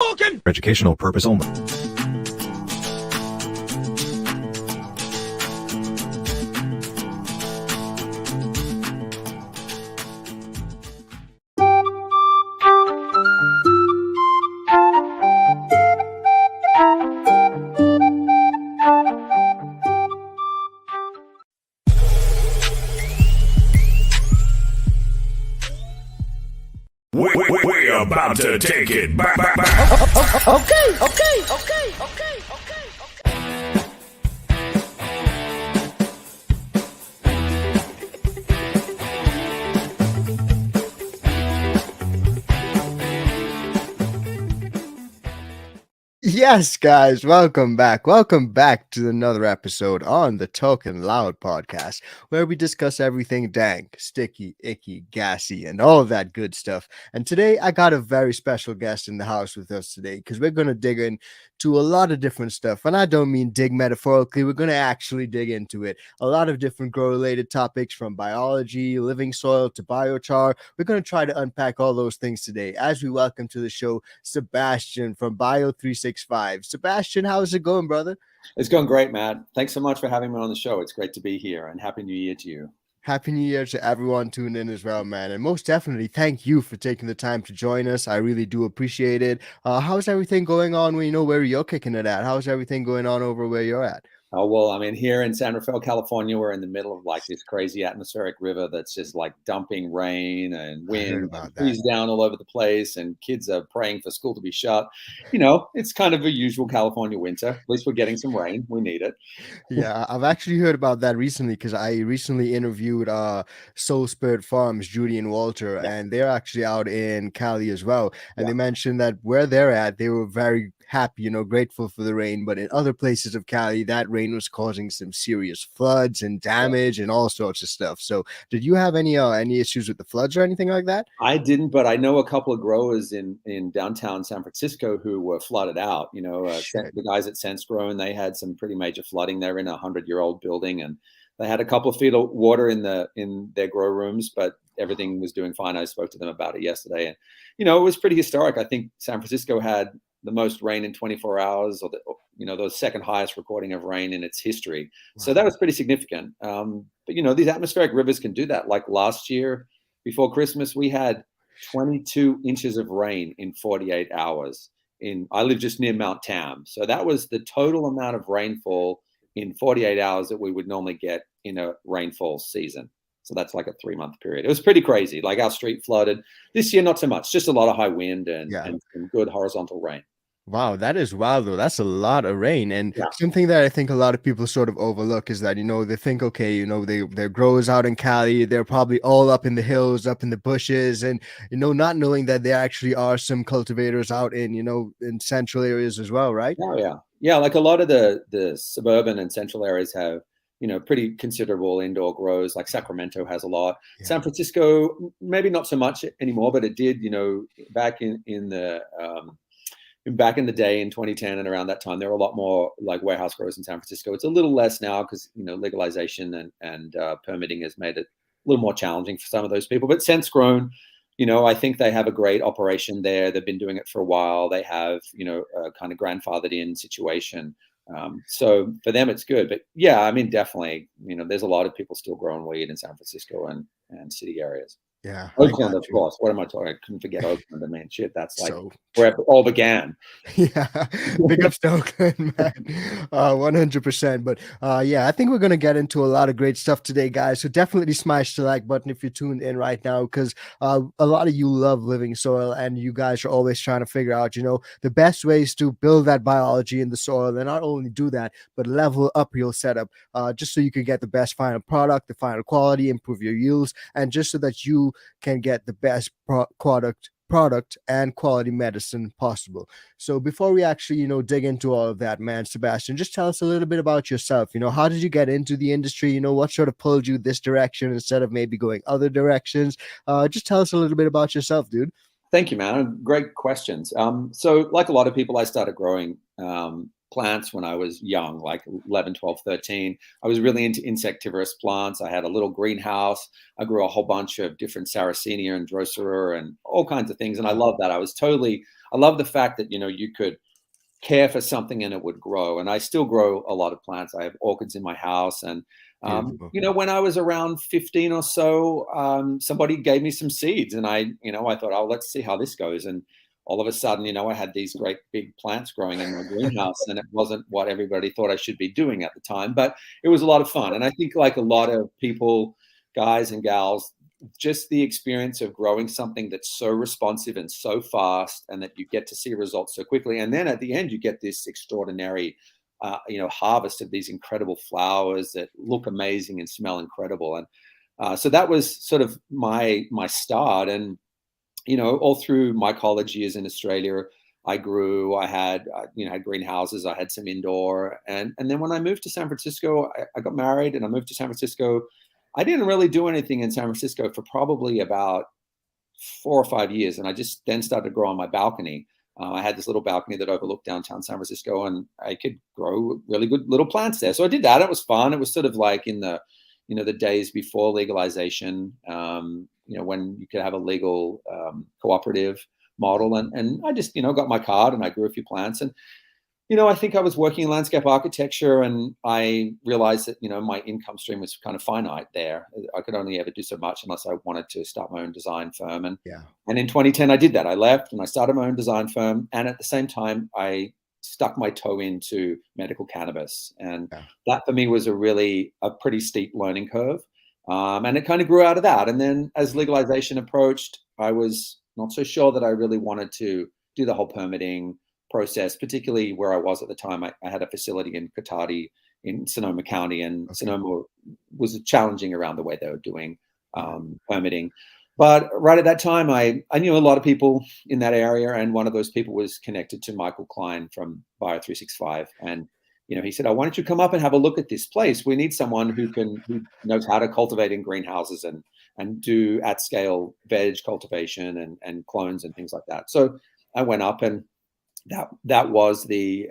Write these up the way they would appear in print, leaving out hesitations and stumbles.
For educational purpose only. We're about to take it back. Okay. Yes, guys, welcome back. Welcome back to another episode on the Talkin Loud podcast, where we discuss everything dank, sticky, icky, gassy, and all of that good stuff. And today, I got a very special guest in the house with us today because we're going to dig into a lot of different stuff. And I don't mean dig metaphorically, we're going to actually dig into it. A lot of different grow related topics from biology, living soil to biochar. We're going to try to unpack all those things today as we welcome to the show Sebastian from Bio365. Sebastian, how's it going, brother? It's going great, Matt. Thanks so much for having me on the show. It's great to be here, and Happy New Year to you. Happy New Year to everyone tuned in as well, man. And most definitely, thank you for taking the time to join us. I really do appreciate it. How's everything going on when you know where you're kicking it at? How's everything going on over where you're at? Oh, well, I mean, here in San Rafael, California, we're in the middle of like this crazy atmospheric river that's just like dumping rain and wind and freeze down all over the place. And kids are praying for school to be shut. You know, it's kind of a usual California winter. At least we're getting some rain. We need it. Yeah, I've actually heard about that recently because I recently interviewed Soul Spirit Farms, Judy and Walter, and they're actually out in Cali as well. And they mentioned that where they're at, they were very happy, grateful for the rain. But in other places of Cali, that rain was causing some serious floods and damage and all sorts of stuff. So did you have any issues with the floods or anything like that? I didn't, but I know a couple of growers in downtown San Francisco who were flooded out. The guys at Sense Grow, and they had some pretty major flooding. They're in a 100-year-old building, and they had a couple of feet of water in their grow rooms, but everything was doing fine. I spoke to them about it yesterday, and it was pretty historic. I think San Francisco had the most rain in 24 hours, or the second highest recording of rain in its history. Wow. So that was pretty significant. But these atmospheric rivers can do that. Like last year, before Christmas, we had 22 inches of rain in 48 hours. I live just near Mount Tam, so that was the total amount of rainfall in 48 hours that we would normally get in a rainfall season. So that's like a 3-month period. It was pretty crazy. Like our street flooded. This year, not so much. Just a lot of high wind and good horizontal rain. Wow, that is wild though. That's a lot of rain. And something that I think a lot of people sort of overlook is that, they think, okay, their growers out in Cali, they're probably all up in the hills, up in the bushes, and, not knowing that there actually are some cultivators out in central areas as well, right? Oh, yeah. Yeah, like a lot of the suburban and central areas have, pretty considerable indoor grows. Like Sacramento has a lot. Yeah. San Francisco, maybe not so much anymore, but it did, back in the day in 2010 and around that time, there were a lot more like warehouse grows in San Francisco. It's a little less now because, legalization and permitting has made it a little more challenging for some of those people. But Sense Grown, I think they have a great operation there. They've been doing it for a while. They have, a kind of grandfathered in situation. So for them, it's good. But yeah, I mean, definitely, there's a lot of people still growing weed in San Francisco and city areas. Yeah. Oakland, of course. What am I talking? I couldn't forget Oakland. I mean, shit, that's like where it all began. Yeah. Big up to Oakland, man. 100%. But I think we're going to get into a lot of great stuff today, guys. So definitely smash the like button if you're tuned in right now, because a lot of you love living soil and you guys are always trying to figure out, the best ways to build that biology in the soil. And not only do that, but level up your setup just so you can get the best final product, the final quality, improve your yields, and just so that you can get the best product and quality medicine possible. So before we actually, dig into all of that, man, Sebastian, just tell us a little bit about yourself. How did you get into the industry? What sort of pulled you this direction instead of maybe going other directions? Just tell us a little bit about yourself, dude. Thank you, man. Great questions. So like a lot of people, I started growing plants when I was young, like 11, 12, 13. I was really into insectivorous plants. I had a little greenhouse. I grew a whole bunch of different Sarracenia and Drosera and all kinds of things. And I love that. I love the fact that, you could care for something and it would grow. And I still grow a lot of plants. I have orchids in my house. And, when I was around 15 or so, somebody gave me some seeds and I thought, oh, let's see how this goes. And all of a sudden, I had these great big plants growing in my greenhouse and it wasn't what everybody thought I should be doing at the time, but it was a lot of fun. And I think like a lot of people, guys and gals, just the experience of growing something that's so responsive and so fast and that you get to see results so quickly. And then at the end, you get this extraordinary, harvest of these incredible flowers that look amazing and smell incredible. And so that was sort of my start. And, all through my college years in Australia, I grew, I had, had greenhouses, I had some indoor. And then when I moved to San Francisco, I got married and I moved to San Francisco. I didn't really do anything in San Francisco for probably about 4 or 5 years. And I just then started to grow on my balcony. I had this little balcony that overlooked downtown San Francisco and I could grow really good little plants there. So I did that. It was fun. It was sort of like in the, the days before legalization, when you could have a legal cooperative model. And I just, got my card and I grew a few plants. And, I think I was working in landscape architecture and I realized that, my income stream was kind of finite there. I could only ever do so much unless I wanted to start my own design firm. And in 2010, I did that. I left and I started my own design firm. And at the same time, I stuck my toe into medical cannabis. And that for me was a pretty steep learning curve. And it kind of grew out of that. And then as legalization approached, I was not so sure that I really wanted to do the whole permitting process, particularly where I was at the time. I had a facility in Cotati in Sonoma County, and Sonoma was challenging around the way they were doing permitting. But right at that time, I knew a lot of people in that area, and one of those people was connected to Michael Klein from Bio365. And he said, "Oh, why don't you come up and have a look at this place? We need someone who knows how to cultivate in greenhouses and do at scale veg cultivation and clones and things like that." So I went up and that was the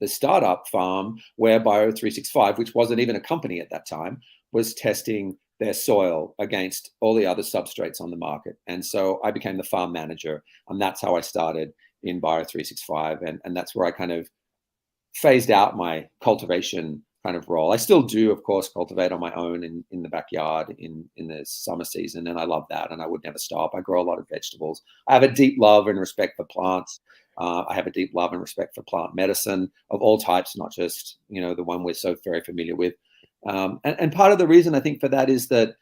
startup farm where Bio365, which wasn't even a company at that time, was testing their soil against all the other substrates on the market. And so I became the farm manager, and that's how I started in Bio365. And that's where I kind of phased out my cultivation kind of role. I still do, of course, cultivate on my own in the backyard in the summer season, and I love that, and I would never stop. I grow a lot of vegetables. I have a deep love and respect for plants. I have a deep love and respect for plant medicine of all types, not just the one we're so very familiar with. And part of the reason I think for that is that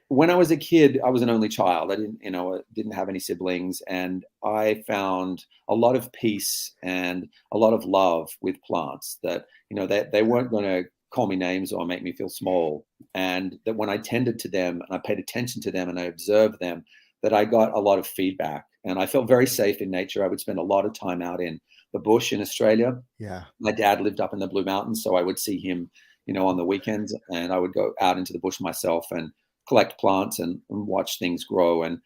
when I was a kid, I was an only child. I didn't have any siblings, and I found a lot of peace and a lot of love with plants. That they weren't going to call me names or make me feel small, and that when I tended to them and I paid attention to them and I observed them, that I got a lot of feedback, and I felt very safe in nature. I would spend a lot of time out in the bush in Australia. Yeah, my dad lived up in the Blue Mountains, so I would see him, on the weekends, and I would go out into the bush myself and collect plants and watch things grow. And,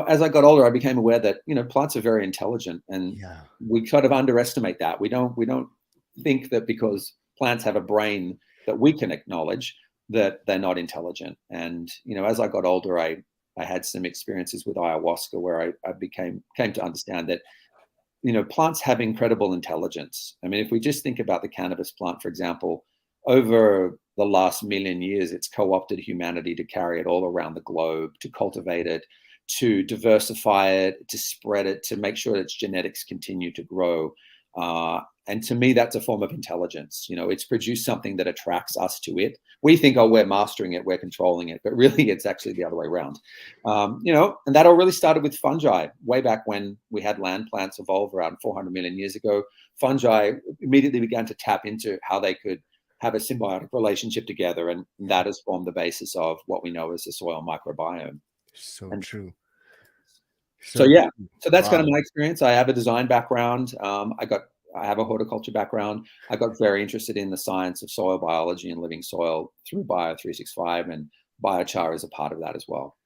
as I got older, I became aware that, plants are very intelligent, and we kind of underestimate that. We don't think that because plants have a brain that we can acknowledge that they're not intelligent. And, as I got older, I had some experiences with ayahuasca where I came to understand that, plants have incredible intelligence. I mean, if we just think about the cannabis plant, for example, over the last million years, it's co-opted humanity to carry it all around the globe, to cultivate it, to diversify it, to spread it, to make sure its genetics continue to grow. And to me, that's a form of intelligence. It's produced something that attracts us to it. We think, oh, we're mastering it, we're controlling it, but really it's actually the other way around. And that all really started with fungi way back when we had land plants evolve around 400 million years ago. Fungi immediately began to tap into how they could have a symbiotic relationship together. And that has formed the basis of what we know as the soil microbiome. So and true. So that's kind of my experience. I have a design background. I have a horticulture background. I got very interested in the science of soil biology and living soil through Bio365, and biochar is a part of that as well.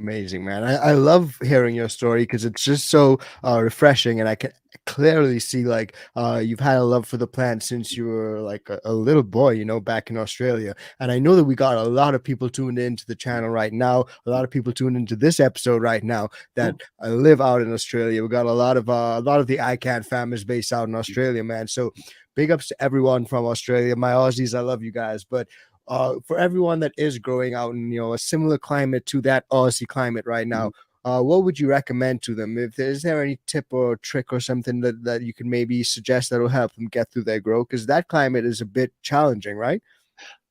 Amazing, man. I love hearing your story because it's just so refreshing, and I can clearly see like you've had a love for the plant since you were like a little boy, back in Australia. And I know that we got a lot of people tuned into the channel right now, a lot of people tuned into this episode right now that live out in Australia. We got a lot of the ICANN fam is based out in Australia, man. So big ups to everyone from Australia. My Aussies, I love you guys. But for everyone that is growing out in a similar climate to that Aussie climate right now, what would you recommend to them? Is there any tip or trick or something that you can maybe suggest that will help them get through their growth? Because that climate is a bit challenging, right?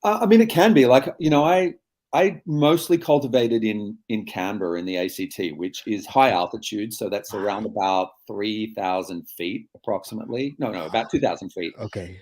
I mean, it can be like, I mostly cultivated in Canberra in the ACT, which is high altitude. So that's around about 3,000 feet approximately. No, about 2,000 feet. Okay.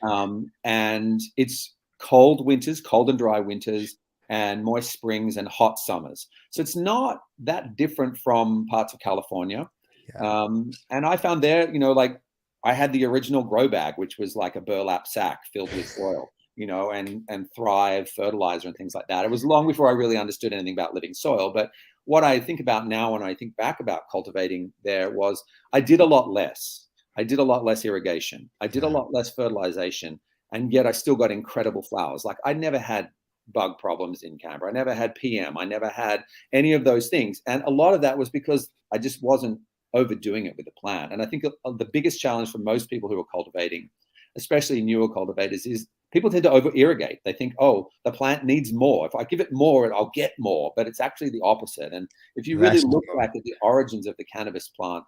And it's cold winters, cold and dry winters, and moist springs and hot summers. So it's not that different from parts of California. Yeah. And I found there, like I had the original grow bag, which was like a burlap sack filled with soil, and Thrive fertilizer and things like that. It was long before I really understood anything about living soil. But what I think about now when I think back about cultivating there was I did a lot less. I did a lot less irrigation. I did a lot less fertilization. And yet I still got incredible flowers. Like I never had bug problems in Canberra. I never had PM. I never had any of those things. And a lot of that was because I just wasn't overdoing it with the plant. And I think the biggest challenge for most people who are cultivating, especially newer cultivators, is people tend to over irrigate. They think, oh, the plant needs more. If I give it more, I'll get more. But it's actually the opposite. And if you really look back at the origins of the cannabis plant,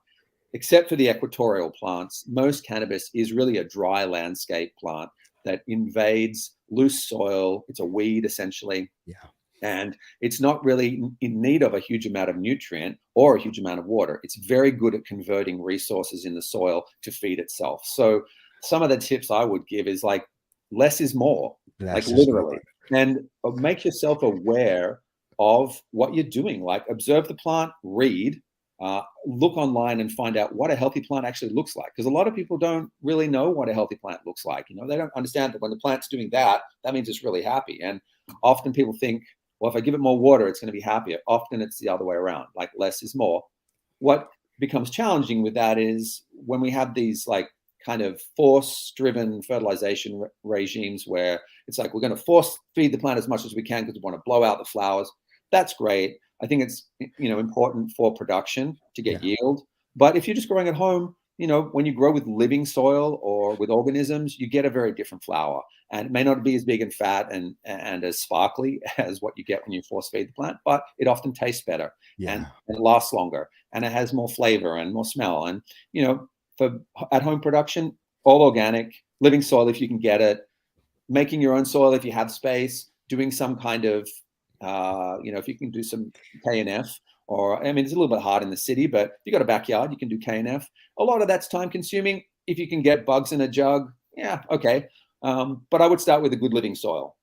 except for the equatorial plants, most cannabis is really a dry landscape plant that invades loose soil. It's a weed essentially. Yeah. And it's not really in need of a huge amount of nutrient or a huge amount of water. It's very good at converting resources in the soil to feed itself. So some of the tips I would give is like less is more, like literally. And make yourself aware of what you're doing. Like observe the plant, read, look online and find out what a healthy plant actually looks like. Because a lot of people don't really know what a healthy plant looks like. They don't understand that when the plant's doing that, that means it's really happy. And often people think, well, if I give it more water, it's going to be happier. Often it's the other way around, like less is more. What becomes challenging with that is when we have these like kind of force-driven fertilization regimes where it's like we're going to force feed the plant as much as we can because we want to blow out the flowers. That's great. I think it's important for production to get yield. But if you're just growing at home, when you grow with living soil or with organisms, you get a very different flower. And it may not be as big and fat and as sparkly as what you get when you force feed the plant, but it often tastes better and it lasts longer and it has more flavor and more smell. And, for at-home production, all organic, living soil if you can get it, making your own soil if you have space, doing some kind of if you can do some K&F, or I mean, it's a little bit hard in the city, but if you got a backyard, you can do K&F. A lot of that's time consuming. If you can get bugs in a jug, yeah, okay. But I would start with a good living soil.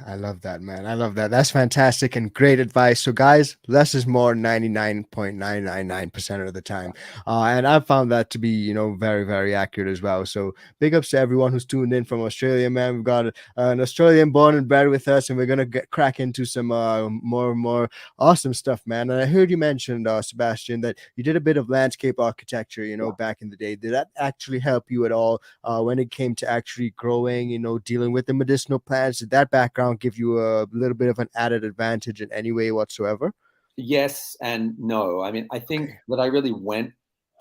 I love that, man. I love that. That's fantastic and great advice. So, guys, less is more 99.999% of the time. And I've found that to be, very, very accurate as well. So, big ups to everyone who's tuned in from Australia, man. We've got an Australian born and bred with us, and we're going to crack into some more awesome stuff, man. And I heard you mentioned, Sebastian, that you did a bit of landscape architecture, back in the day. Did that actually help you at all when it came to actually growing, dealing with the medicinal plants? Did that background give you a little bit of an added advantage in any way whatsoever? Yes and no. I mean, I think that I really went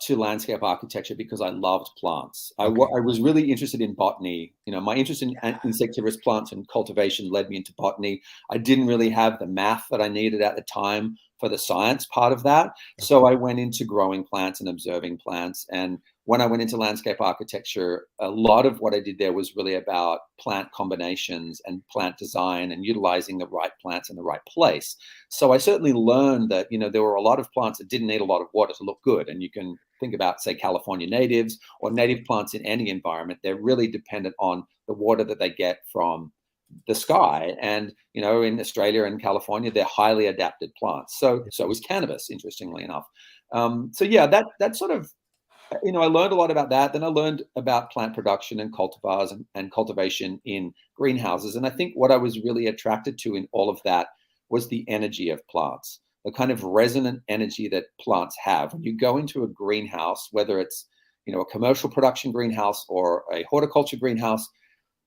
to landscape architecture because I loved plants. I was really interested in botany. My interest in insectivorous plants and cultivation led me into botany. I didn't really have the math that I needed at the time for the science part of that. So I went into growing plants and observing plants. And when I went into landscape architecture, a lot of what I did there was really about plant combinations and plant design and utilizing the right plants in the right place. So I certainly learned that, there were a lot of plants that didn't need a lot of water to look good. And you can think about, say, California natives or native plants in any environment. They're really dependent on the water that they get from the sky. And, in Australia and California, they're highly adapted plants. So is cannabis, interestingly enough. That sort of, I learned a lot about that. Then I learned about plant production and cultivars and cultivation in greenhouses. And I think what I was really attracted to in all of that was the energy of plants. the kind of resonant energy that plants have. When you go into a greenhouse, whether it's, a commercial production greenhouse or a horticulture greenhouse,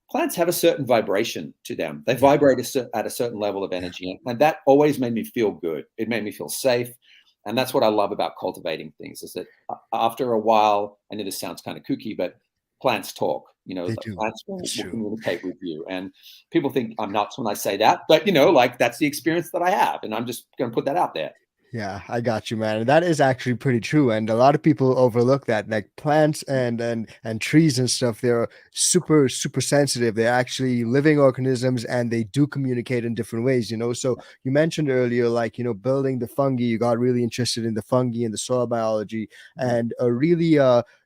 plants have a certain vibration to them. They vibrate at a certain level of energy. And that always made me feel good. It made me feel safe. And that's what I love about cultivating things, is that after a while, I know this sounds kind of kooky, but plants talk. They do. Plants will It's true. communicate with you. And people think I'm nuts when I say that, but like that's the experience that I have. And I'm just going to put that out there. Yeah, I got you, man. And that is actually pretty true. And a lot of people overlook that. Like plants and trees and stuff, they're super, super sensitive. They're actually living organisms and they do communicate in different ways. So you mentioned earlier, like, building the fungi, you got really interested in the fungi and the soil biology. And a really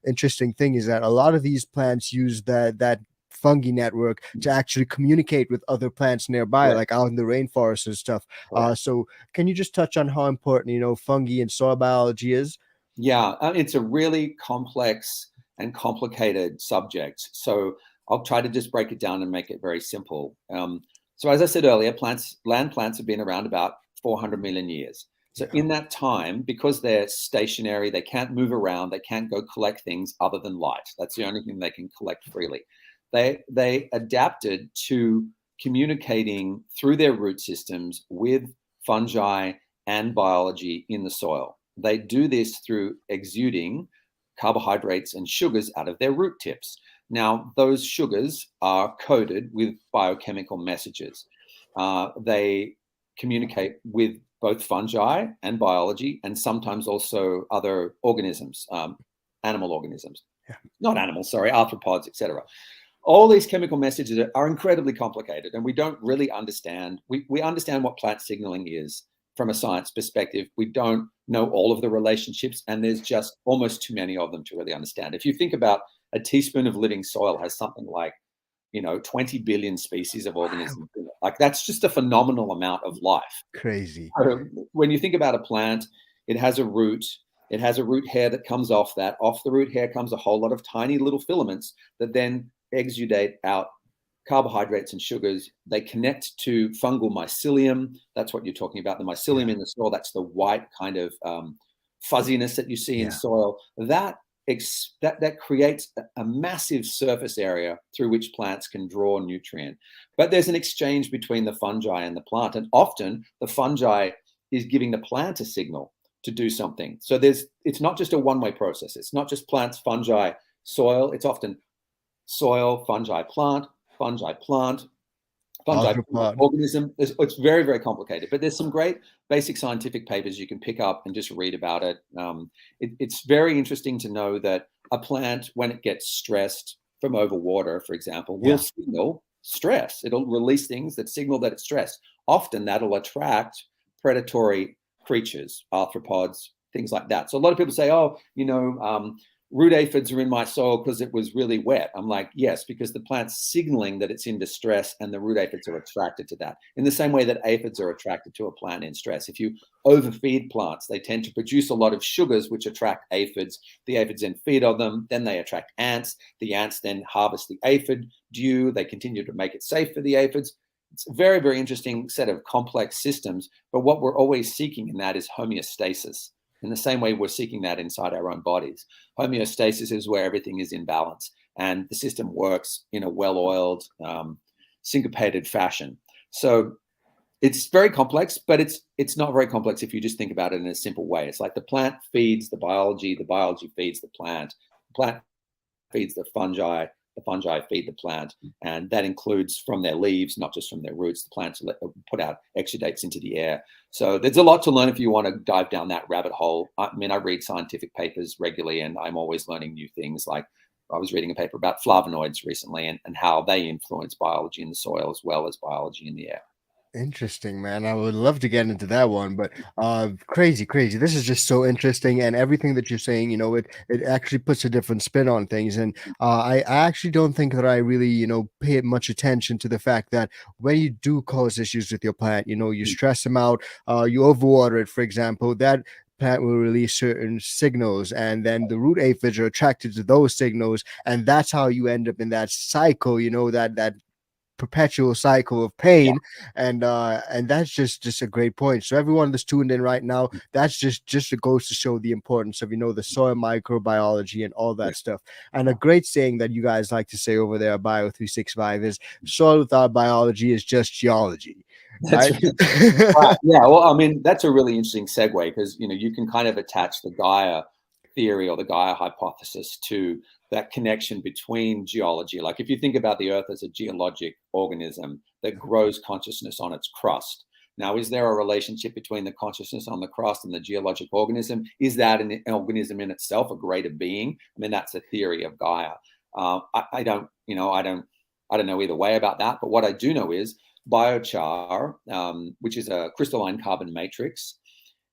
interesting thing is that a lot of these plants use that fungi network to actually communicate with other plants nearby, like out in the rainforest and stuff. So can you just touch on how important, fungi and soil biology is? Yeah, it's a really complex and complicated subject. So I'll try to just break it down and make it very simple. So as I said earlier, land plants have been around about 400 million years. So in that time, because they're stationary, they can't move around, they can't go collect things other than light. That's the only thing they can collect freely. They adapted to communicating through their root systems with fungi and biology in the soil. They do this through exuding carbohydrates and sugars out of their root tips. Now, those sugars are coded with biochemical messages. They communicate with both fungi and biology, and sometimes also other organisms, animal organisms. Not animals, sorry, arthropods, etc. All these chemical messages are incredibly complicated, and we don't really understand. We understand what plant signaling is from a science perspective. We don't know all of the relationships, and there's just almost too many of them to really understand. If you think about a teaspoon of living soil has something like, 20 billion species of organisms. Like that's just a phenomenal amount of life. Crazy. When you think about a plant, it has a root. It has a root hair that comes off that. Off the root hair comes a whole lot of tiny little filaments that then exudate out carbohydrates and sugars. They connect to fungal mycelium. That's what you're talking about. The mycelium in the soil, that's the white kind of fuzziness that you see in soil. That creates a massive surface area through which plants can draw nutrient. But there's an exchange between the fungi and the plant. And often the fungi is giving the plant a signal to do something. So it's not just a one-way process. It's not just plants, fungi, soil. It's often soil, fungi, plant, organism. It's very, very complicated, but there's some great basic scientific papers you can pick up and just read about it. It's very interesting to know that a plant, when it gets stressed from overwater, for example, will signal stress. It'll release things that signal that it's stressed. Often that'll attract predatory creatures, arthropods, things like that. So a lot of people say, root aphids are in my soil because it was really wet. I'm like, yes, because the plant's signaling that it's in distress and the root aphids are attracted to that. In the same way that aphids are attracted to a plant in stress. If you overfeed plants, they tend to produce a lot of sugars which attract aphids. The aphids then feed on them. Then they attract ants. The ants then harvest the aphid dew. They continue to make it safe for the aphids. It's a very, very interesting set of complex systems. But what we're always seeking in that is homeostasis. In the same way we're seeking that inside our own bodies. Homeostasis is where everything is in balance and the system works in a well-oiled, syncopated fashion. So it's very complex, but it's not very complex if you just think about it in a simple way. It's like the plant feeds the biology feeds the plant feeds the fungi feed the plant, and that includes from their leaves, not just from their roots. The plants put out exudates into the air. So there's a lot to learn if you want to dive down that rabbit hole. I mean, I read scientific papers regularly, and I'm always learning new things. Like I was reading a paper about flavonoids recently and how they influence biology in the soil as well as biology in the air. Interesting, man. I would love to get into that one, but crazy. This is just so interesting, and everything that you're saying, it actually puts a different spin on things. And I actually don't think that I really, pay much attention to the fact that when you do cause issues with your plant, you stress them out, you overwater it, for example, that plant will release certain signals, and then the root aphids are attracted to those signals, and that's how you end up in that cycle, that perpetual cycle of pain. And that's just a great point. So everyone that's tuned in right now, that's just it goes to show the importance of, the soil microbiology and all that stuff. And a great saying that you guys like to say over there at Bio365 is soil without biology is just geology. That's Right? right. Yeah. Well, I mean, that's a really interesting segue because, you can kind of attach the Gaia theory or the Gaia hypothesis to that connection between geology. Like if you think about the Earth as a geologic organism that grows consciousness on its crust. Now, is there a relationship between the consciousness on the crust and the geologic organism? Is that an organism in itself, a greater being? I mean, that's a theory of Gaia. I don't know either way about that. But what I do know is biochar, which is a crystalline carbon matrix,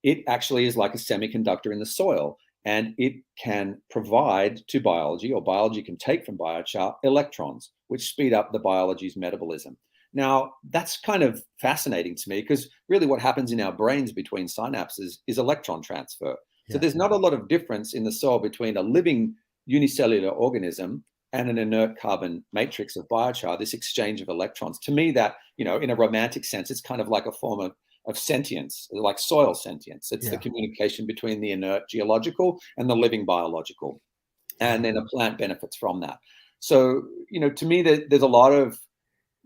it actually is like a semiconductor in the soil, and it can provide to biology, or biology can take from biochar, electrons, which speed up the biology's metabolism. Now, that's kind of fascinating to me because really what happens in our brains between synapses is electron transfer. So there's not a lot of difference in the soil between a living unicellular organism and an inert carbon matrix of biochar, this exchange of electrons. To me, that, in a romantic sense, it's kind of like a form of sentience, like soil sentience. It's the communication between the inert geological and the living biological. And then a plant benefits from that. So, to me, there's a lot of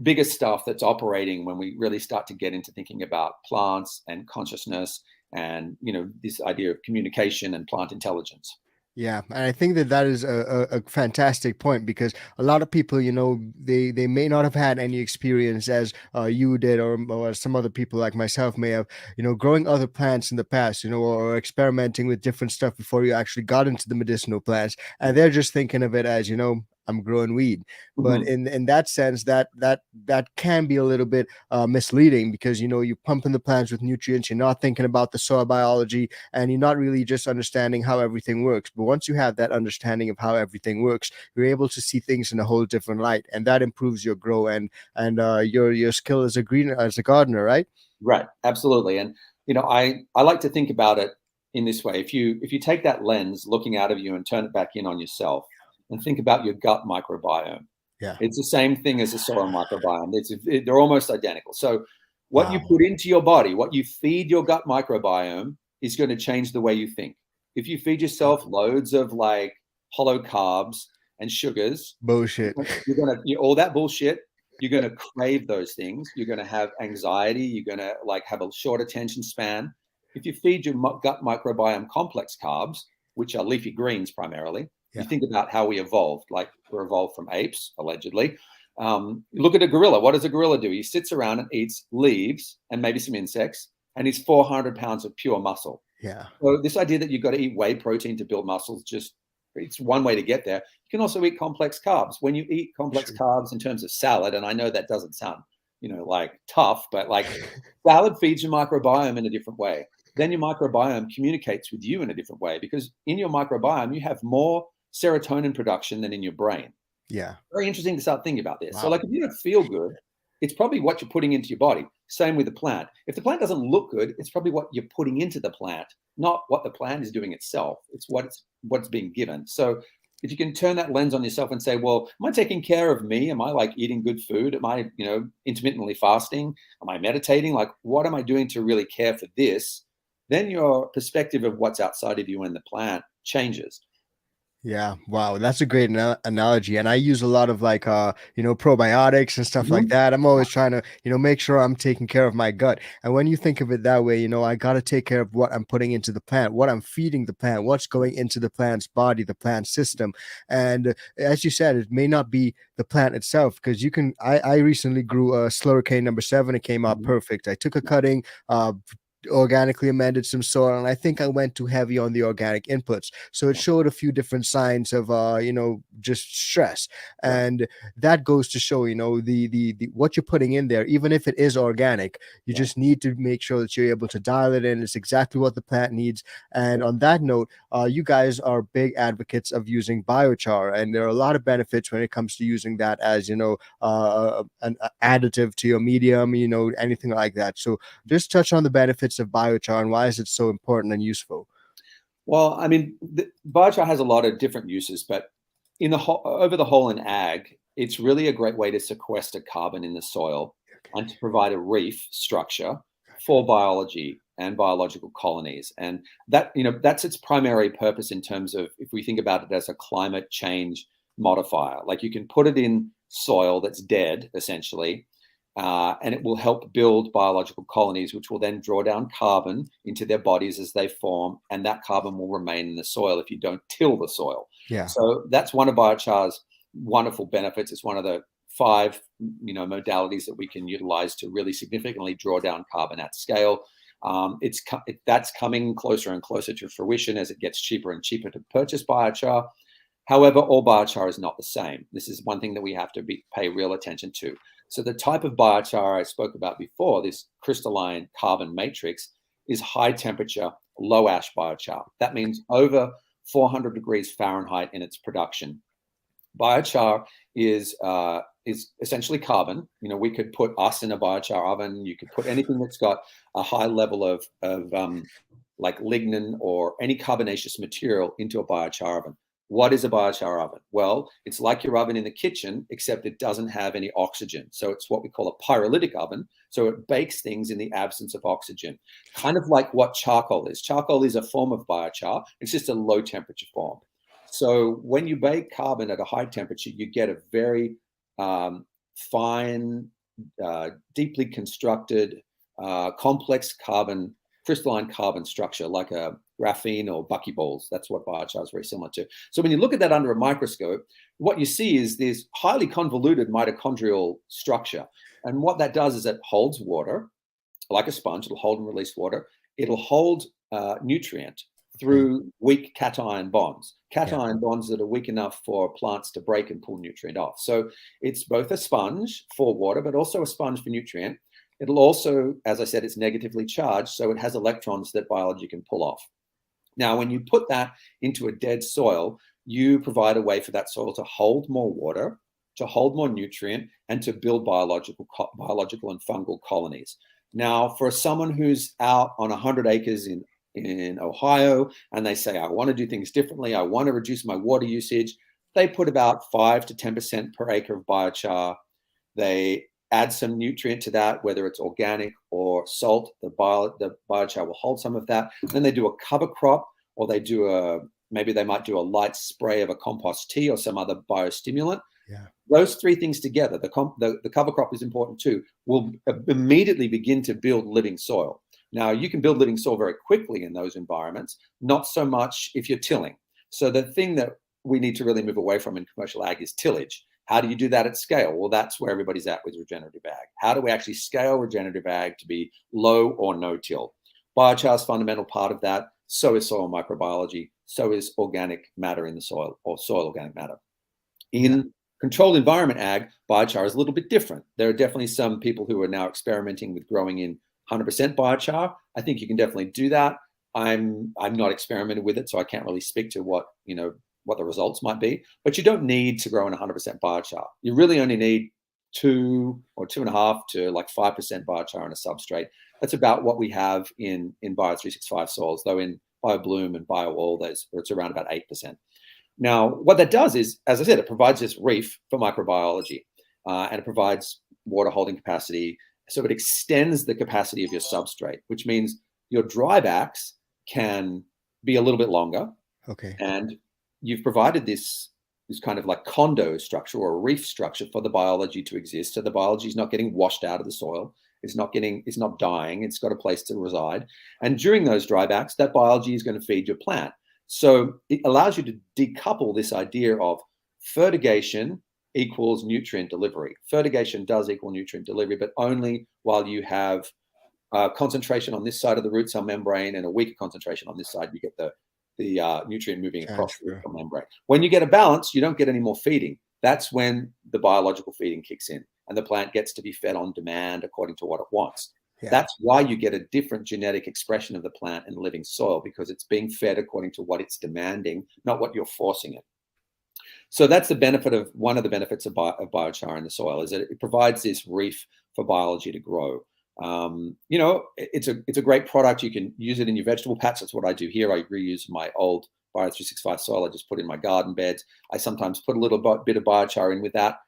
bigger stuff that's operating when we really start to get into thinking about plants and consciousness and, this idea of communication and plant intelligence. Yeah, and I think that is a fantastic point because a lot of people, they may not have had any experience as you did, or some other people like myself may have, growing other plants in the past, or experimenting with different stuff before you actually got into the medicinal plants, and they're just thinking of it as, I'm growing weed. But in that sense, that can be a little bit misleading because you're pumping the plants with nutrients, you're not thinking about the soil biology, and you're not really just understanding how everything works. But once you have that understanding of how everything works, you're able to see things in a whole different light, and that improves your grow and your skill as a gardener, right? Right, absolutely. And I like to think about it in this way. If you take that lens looking out of you and turn it back in on yourself, and think about your gut microbiome. Yeah. It's the same thing as the soil microbiome. They're almost identical. So what you put into your body, what you feed your gut microbiome is going to change the way you think. If you feed yourself loads of like hollow carbs and sugars, bullshit, all that bullshit, you're going to crave those things. You're going to have anxiety. You're going to have a short attention span. If you feed your gut microbiome complex carbs, which are leafy greens primarily, you think about how we evolved, like we're evolved from apes, allegedly. Look at a gorilla. What does a gorilla do? He sits around and eats leaves and maybe some insects, and he's 400 pounds of pure muscle. Yeah. So this idea that you've got to eat whey protein to build muscles, it's one way to get there. You can also eat complex carbs. When you eat complex carbs in terms of salad, and I know that doesn't sound, like tough, but like salad feeds your microbiome in a different way. Then your microbiome communicates with you in a different way because in your microbiome, you have more serotonin production than in your brain. Yeah. Very interesting to start thinking about this. Wow. So like if you don't feel good, it's probably what you're putting into your body. Same with the plant. If the plant doesn't look good, it's probably what you're putting into the plant, not what the plant is doing itself. It's what's being given. So if you can turn that lens on yourself and say, well, am I taking care of me? Am I like eating good food? Am I, intermittently fasting? Am I meditating? Like, what am I doing to really care for this? Then your perspective of what's outside of you and the plant changes. Yeah, wow, that's a great analogy, and I use a lot of like probiotics and stuff like that. I'm always trying to make sure I'm taking care of my gut. And when you think of it that way, I got to take care of what I'm putting into the plant, what I'm feeding the plant, what's going into the plant's body, the plant system. And as you said, it may not be the plant itself because I recently grew a slurricane number 7. It came out perfect. I took a cutting, organically amended some soil, and I think I went too heavy on the organic inputs, so it showed a few different signs of just stress. And that goes to show the what you're putting in there, even if it is organic, you just need to make sure that you're able to dial it in. It's exactly what the plant needs. And on that note, you guys are big advocates of using biochar, and there are a lot of benefits when it comes to using that as an additive to your medium, anything like that. So just touch on the benefits of biochar and why is it so important and useful? Well, I mean, biochar has a lot of different uses, but over the whole in ag, it's really a great way to sequester carbon in the soil and to provide a reef structure for biology and biological colonies. And that, that's its primary purpose in terms of, if we think about it as a climate change modifier, like you can put it in soil that's dead, essentially, and it will help build biological colonies, which will then draw down carbon into their bodies as they form, and that carbon will remain in the soil if you don't till the soil. Yeah. So that's one of biochar's wonderful benefits. It's one of the 5, modalities that we can utilize to really significantly draw down carbon at scale. That's coming closer and closer to fruition as it gets cheaper and cheaper to purchase biochar. However, all biochar is not the same. This is one thing that we have to pay real attention to. So the type of biochar I spoke about before, this crystalline carbon matrix, is high temperature, low ash biochar. That means over 400 degrees Fahrenheit in its production. Biochar is essentially carbon. We could put us in a biochar oven. You could put anything that's got a high level of like lignin or any carbonaceous material into a biochar oven. What is a biochar oven? Well, it's like your oven in the kitchen, except it doesn't have any oxygen. So it's what we call a pyrolytic oven. So it bakes things in the absence of oxygen, kind of like what charcoal is. Charcoal is a form of biochar. It's just a low temperature form. So when you bake carbon at a high temperature, you get a very fine, deeply constructed, complex crystalline carbon structure, like a graphene or buckyballs. That's what biochar is very similar to. So when you look at that under a microscope, what you see is this highly convoluted mitochondrial structure. And what that does is it holds water, like a sponge. It'll hold and release water. It'll hold nutrient through weak cation bonds, bonds that are weak enough for plants to break and pull nutrient off. So it's both a sponge for water, but also a sponge for nutrient. It'll also, as I said, it's negatively charged, so it has electrons that biology can pull off. Now, when you put that into a dead soil, you provide a way for that soil to hold more water, to hold more nutrient, and to build biological and fungal colonies. Now, for someone who's out on 100 acres in Ohio, and they say, I want to do things differently, I want to reduce my water usage, they put about 5 to 10% per acre of biochar. They add some nutrient to that, whether it's organic or salt. The biochar will hold some of that. Then they do a cover crop, or maybe they might do a light spray of a compost tea or some other biostimulant. Yeah. Those 3 things together, the cover crop is important too, will immediately begin to build living soil. Now, you can build living soil very quickly in those environments, not so much if you're tilling. So the thing that we need to really move away from in commercial ag is tillage. How do you do that at scale? Well, that's where everybody's at with regenerative ag. How do we actually scale regenerative ag to be low or no till? Biochar is a fundamental part of that. So is soil microbiology. So is organic matter in the soil, or soil organic matter. In controlled environment ag, biochar is a little bit different. There are definitely some people who are now experimenting with growing in 100% biochar. I think you can definitely do that. I'm not experimented with it, so I can't really speak to what the results might be, but you don't need to grow in 100% biochar. You really only need 2 or 2.5 to like 5% biochar on a substrate. That's about what we have in Bio365 soils, though in BioBloom and BioAll, it's around about 8%. Now, what that does is, as I said, it provides this reef for microbiology, and it provides water holding capacity. So it extends the capacity of your substrate, which means your drybacks can be a little bit longer. Okay. And you've provided this kind of like condo structure or a reef structure for the biology to exist. So the biology is not getting washed out of the soil. It's not dying. It's got a place to reside. And during those drybacks, that biology is going to feed your plant. So it allows you to decouple this idea of fertigation equals nutrient delivery. Fertigation does equal nutrient delivery, but only while you have concentration on this side of the root cell membrane and a weaker concentration on this side. You get the nutrient moving across the root cell membrane. When you get a balance, you don't get any more feeding. That's when the biological feeding kicks in, and the plant gets to be fed on demand according to what it wants. Yeah. That's why you get a different genetic expression of the plant in living soil, because it's being fed according to what it's demanding, not what you're forcing it. So that's one of the benefits of biochar in the soil, is that it provides this reef for biology to grow. It's a great product. You can use it in your vegetable patch. That's what I do here. I reuse my old Bio365 soil I just put in my garden beds. I sometimes put a little bit of biochar in with that.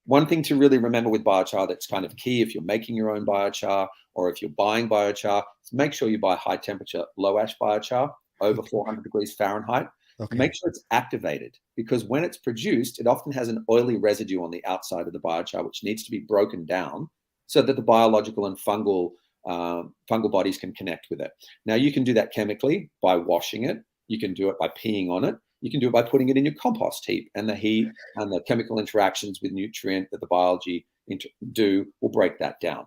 One thing to really remember with biochar that's kind of key if you're making your own biochar or if you're buying biochar, is make sure you buy high temperature, low ash biochar over 400 degrees Fahrenheit. Okay. Make sure it's activated, because when it's produced, it often has an oily residue on the outside of the biochar, which needs to be broken down so that the biological and fungal bodies can connect with it. Now, you can do that chemically by washing it. You can do it by peeing on it. You can do it by putting it in your compost heap, and the heat and the chemical interactions with nutrient that the biology do will break that down.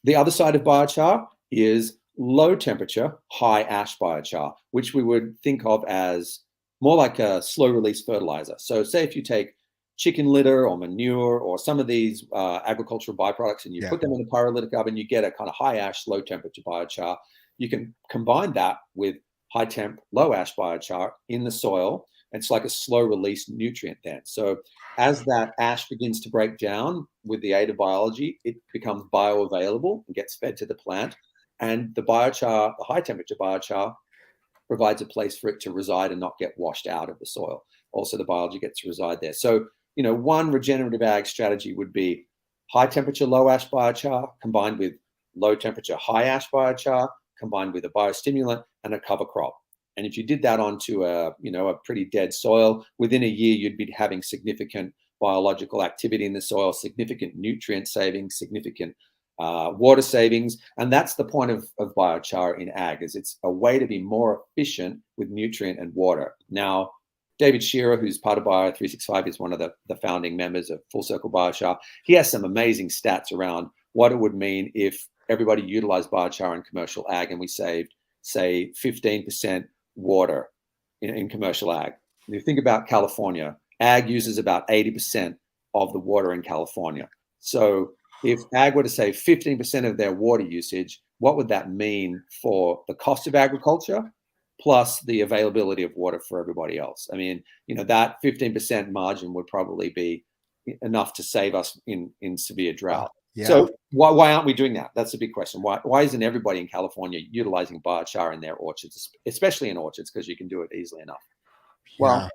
The other side of biochar is low temperature, high ash biochar, which we would think of as more like a slow release fertilizer. So say if you take chicken litter or manure or some of these agricultural byproducts and you put them in a pyrolytic oven, you get a kind of high ash, low temperature biochar. You can combine that with high temp, low ash biochar in the soil. It's like a slow release nutrient then. So as that ash begins to break down with the aid of biology, it becomes bioavailable and gets fed to the plant. And the biochar, the high temperature biochar, provides a place for it to reside and not get washed out of the soil. Also, the biology gets to reside there. So, one regenerative ag strategy would be high temperature, low ash biochar combined with low temperature, high ash biochar combined with a biostimulant and a cover crop. And if you did that onto a pretty dead soil, within a year, you'd be having significant biological activity in the soil, significant nutrient savings, significant water savings. And that's the point of biochar in ag, is it's a way to be more efficient with nutrient and water. Now, David Shearer, who's part of Bio365, is one of the founding members of Full Circle Biochar. He has some amazing stats around what it would mean if everybody utilized biochar in commercial ag and we saved, say, 15% water in commercial ag. If you think about California, ag uses about 80% of the water in California. So if ag were to save 15% of their water usage, what would that mean for the cost of agriculture plus the availability of water for everybody else? I mean, that 15% margin would probably be enough to save us in severe drought. Yeah. So why aren't we doing that? That's a big question. Why isn't everybody in California utilizing biochar in their orchards, especially in orchards, because you can do it easily enough? Well,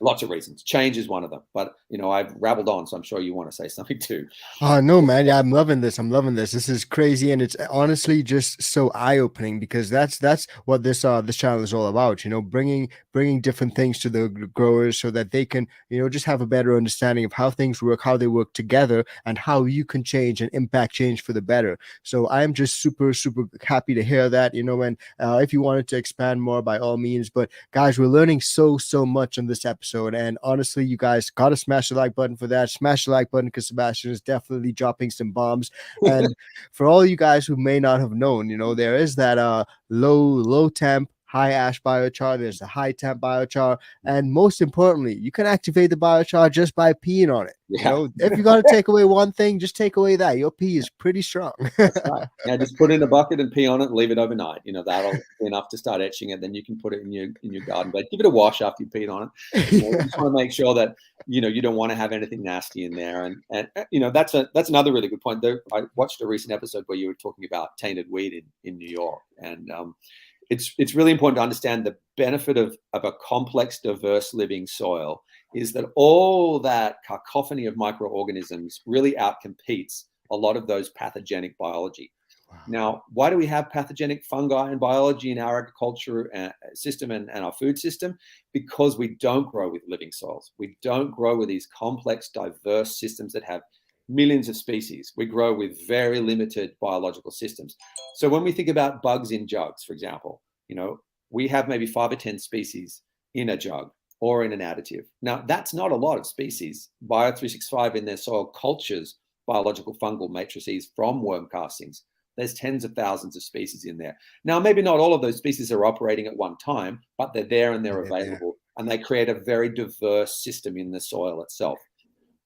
lots of reasons. Change is one of them. But, I've rabbled on, so I'm sure you want to say something too. No, man. Yeah, I'm loving this. This is crazy. And it's honestly just so eye-opening, because that's what this channel is all about, bringing different things to the growers so that they can, just have a better understanding of how things work, how they work together, and how you can change and impact change for the better. So I'm just super, super happy to hear that, and if you wanted to expand more, by all means. But guys, we're learning so much on this episode. And honestly, you guys got to smash the like button for that. Smash the like button because Sebastian is definitely dropping some bombs. And for all you guys who may not have known, there is that low temp, high ash biochar. There's the high temp biochar. And most importantly, you can activate the biochar just by peeing on it. Yeah. If you got to take away one thing, just take away that. Your pee is pretty strong. That's right. Yeah, just put it in a bucket and pee on it and leave it overnight. That'll be enough to start etching it. Then you can put it in your garden bed. Give it a wash after you peed on it. You just want to make sure that you don't want to have anything nasty in there. And that's another really good point. I watched a recent episode where you were talking about tainted weed in New York, and it's really important to understand the benefit of a complex, diverse living soil is that all that cacophony of microorganisms really outcompetes a lot of those pathogenic biology. Wow. Now, why do we have pathogenic fungi and biology in our agriculture system and our food system? Because we don't grow with living soils. We don't grow with these complex, diverse systems that have millions of species. We grow with very limited biological systems. So when we think about bugs in jugs, for example, we have maybe 5 or 10 species in a jug or in an additive. Now, that's not a lot of species. Bio365 in their soil cultures biological fungal matrices from worm castings. There's tens of thousands of species in there. Now, maybe not all of those species are operating at one time, but they're there and they're available, and they create a very diverse system in the soil itself.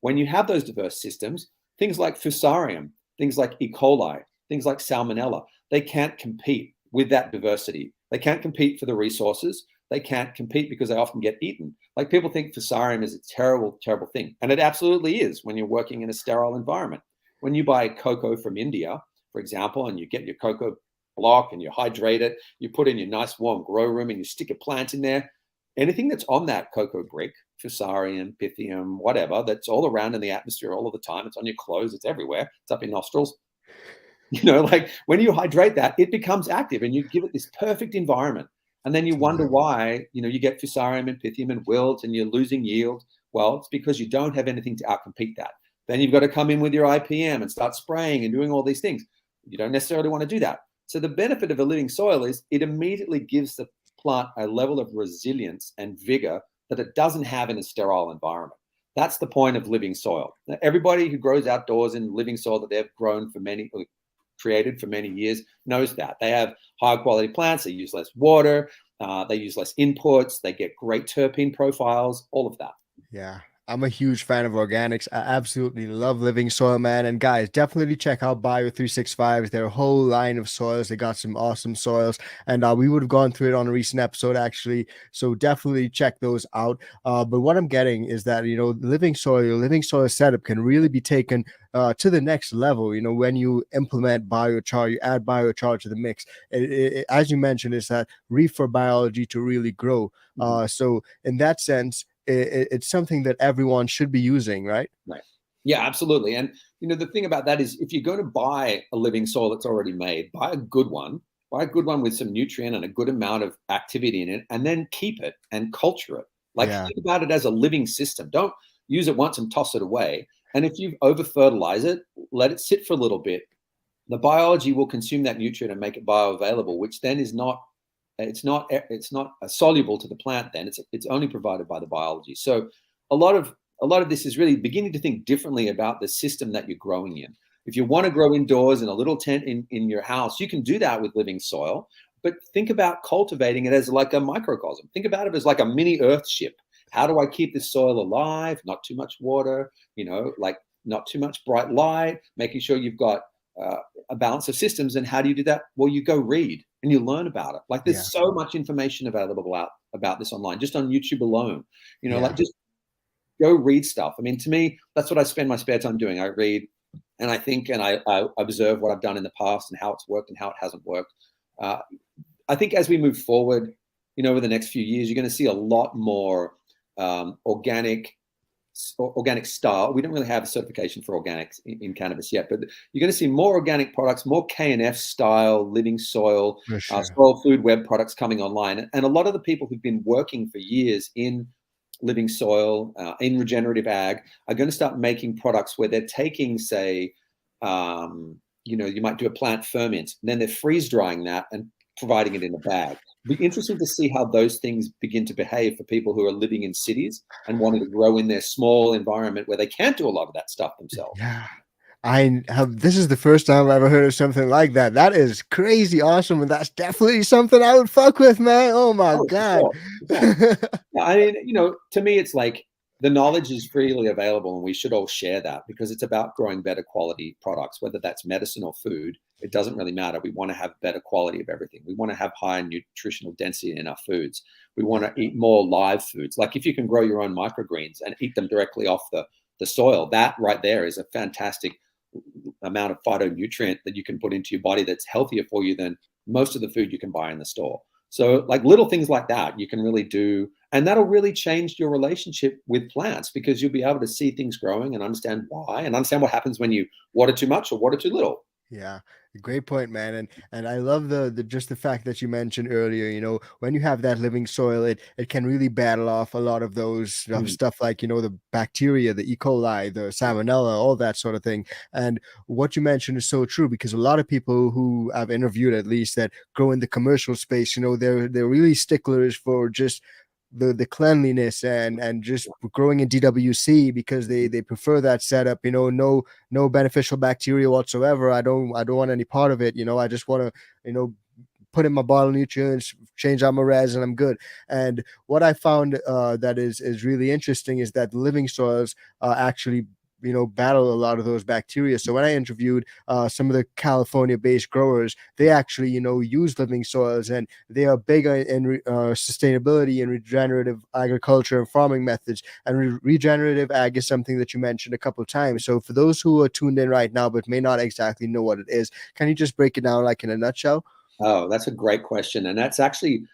When you have those diverse systems, things like Fusarium, things like E. coli, things like Salmonella, they can't compete with that diversity. They can't compete for the resources. They can't compete because they often get eaten. Like, people think Fusarium is a terrible, terrible thing. And it absolutely is when you're working in a sterile environment. When you buy cocoa from India, for example, and you get your cocoa block and you hydrate it, you put in your nice warm grow room and you stick a plant in there, anything that's on that cocoa brick, fusarium, pythium, whatever, that's all around in the atmosphere all of the time, it's on your clothes, it's everywhere, it's up your nostrils. Like when you hydrate that, it becomes active and you give it this perfect environment. And then you wonder why, you get fusarium and pythium and wilt and you're losing yield. Well, it's because you don't have anything to outcompete that. Then you've got to come in with your IPM and start spraying and doing all these things. You don't necessarily want to do that. So the benefit of a living soil is it immediately gives the plant a level of resilience and vigor that it doesn't have in a sterile environment. That's the point of living soil. Now, everybody who grows outdoors in living soil that they've created for many years knows that. They have high quality plants, they use less water, they use less inputs, they get great terpene profiles, all of that. Yeah. I'm a huge fan of organics. I absolutely love living soil, man. And guys, definitely check out Bio365. Their whole line of soils. They got some awesome soils. And we would have gone through it on a recent episode, actually. So definitely check those out. But what I'm getting is that, living soil setup can really be taken to the next level. When you implement biochar, you add biochar to the mix. As you mentioned, it's that reefer biology to really grow. So in that sense, it's something that everyone should be using, right? Right. Yeah, absolutely. And the thing about that is, if you're going to buy a living soil that's already made, buy a good one with some nutrient and a good amount of activity in it, and then keep it and culture it. Think about it as a living system. Don't use it once and toss it away. And if you over fertilize it, let it sit for a little bit. The biology will consume that nutrient and make it bioavailable, which then is not soluble to the plant. Then it's only provided by the biology. So a lot of this is really beginning to think differently about the system that you're growing in. If you want to grow indoors in a little tent in your house, you can do that with living soil, but think about cultivating it as like a microcosm. Think about it as like a mini earth ship. How do I keep this soil alive? Not too much water, not too much bright light, making sure you've got a balance of systems. And how do you do that? Well, you go read and you learn about it. There's so much information available about this online, just on YouTube alone. Just go read stuff. I mean, to me, that's what I spend my spare time doing. I read and I think and I observe what I've done in the past and how it's worked and how it hasn't worked. I think as we move forward, over the next few years, you're going to see a lot more organic style. We don't really have a certification for organics in cannabis yet, but you're going to see more organic products, more K&F style living soil, soil food web products coming online. And a lot of the people who've been working for years in living soil, in regenerative ag, are going to start making products where they're taking, say, you might do a plant ferment, and then they're freeze drying that and providing it in a bag. It'll be interesting to see how those things begin to behave for people who are living in cities and wanting to grow in their small environment where they can't do a lot of that stuff themselves. Yeah. This is the first time I've ever heard of something like that. That is crazy awesome. And that's definitely something I would fuck with, man. Oh my God. Sure. I mean, to me, it's like the knowledge is freely available and we should all share that, because it's about growing better quality products, whether that's medicine or food. It doesn't really matter. We want to have better quality of everything. We want to have higher nutritional density in our foods. We want to eat more live foods. Like if you can grow your own microgreens and eat them directly off the soil, that right there is a fantastic amount of phytonutrient that you can put into your body that's healthier for you than most of the food you can buy in the store. So like little things like that you can really do, and that'll really change your relationship with plants, because you'll be able to see things growing and understand why, and understand what happens when you water too much or water too little. Yeah, great point, man. And I love the just the fact that you mentioned earlier, when you have that living soil, it can really battle off a lot of those stuff like, the bacteria, the E. coli, the salmonella, all that sort of thing. And what you mentioned is so true, because a lot of people who I've interviewed, at least, that grow in the commercial space, they're really sticklers for just the cleanliness and just growing in DWC, because they prefer that setup. No beneficial bacteria whatsoever. I don't want any part of it. I just want to put in my bottle nutrients, change out my res, and I'm good. And what I found that is really interesting is that living soils actually battle a lot of those bacteria. So when I interviewed some of the California-based growers, they actually use living soils, and they are big in sustainability and regenerative agriculture and farming methods. And regenerative ag is something that you mentioned a couple of times. So for those who are tuned in right now but may not exactly know what it is, can you just break it down like in a nutshell? Oh, that's a great question. And that's actually,